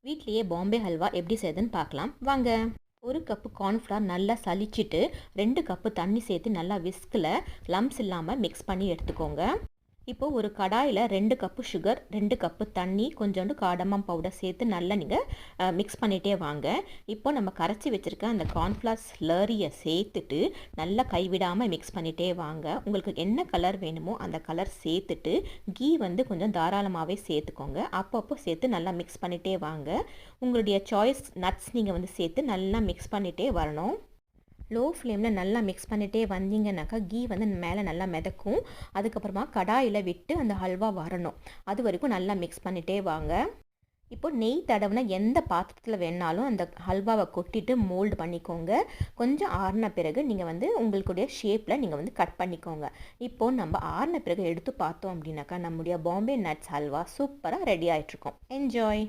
வீட்லயே பாம்பே ஹல்வா எப்படி செய்யுதுன்னு பார்க்கலாம் வாங்க. 1 கப்பு கார்ன்ஃப்ளவர் நல்லா சலிச்சிட்டு 2 கப்பு தண்ணி சேர்த்து நல்லா விஸ்கில் லம்ஸ் இல்லாமல் மிக்ஸ் பண்ணி எடுத்துக்கோங்க. இப்போ ஒரு கடாயில் 2 கப்பு சுகர், 2 கப்பு தண்ணி, கொஞ்சோண்டு காடமம் பவுடர் சேர்த்து நல்லா நீங்கள் மிக்ஸ் பண்ணிகிட்டே வாங்க. இப்போ நம்ம கரைச்சி வச்சுருக்க அந்த கார்ன்ஃப்ளவர் ஸ்லரியை சேர்த்துட்டு நல்லா கைவிடாமல் மிக்ஸ் பண்ணிகிட்டே வாங்க. உங்களுக்கு என்ன கலர் வேணுமோ அந்த கலர் சேர்த்துட்டு கீ கொஞ்சம் தாராளமாகவே சேர்த்துக்கோங்க. அப்பப்போ சேர்த்து நல்லா மிக்ஸ் பண்ணிகிட்டே வாங்க. உங்களுடைய சாய்ஸ் நட்ஸ் நீங்கள் சேர்த்து நல்லா மிக்ஸ் பண்ணிகிட்டே வரணும். லோ ஃப்ளேமில் நல்லா மிக்ஸ் பண்ணிகிட்டே வந்தீங்கன்னாக்கா கீ மேலே நல்லா மிதக்கும். அதுக்கப்புறமா கடாயில் விட்டு அந்த ஹல்வா வரணும். அது வரைக்கும் நல்லா மிக்ஸ் பண்ணிகிட்டே வாங்க. இப்போ நெய் தடவுனா எந்த பாத்திரத்தில் வேணாலும் அந்த ஹல்வாவை கொட்டிட்டு மோல்டு பண்ணிக்கோங்க. கொஞ்சம் ஆறின பிறகு நீங்கள் உங்களுடைய ஷேப்பில் நீங்கள் கட் பண்ணிக்கோங்க. இப்போது நம்ம ஆறின பிறகு எடுத்து பார்த்தோம் அப்படின்னாக்கா நம்முடைய பாம்பே நட்ஸ் ஹல்வா சூப்பராக ரெடி ஆகிட்ருக்கோம். என்ஜாய்.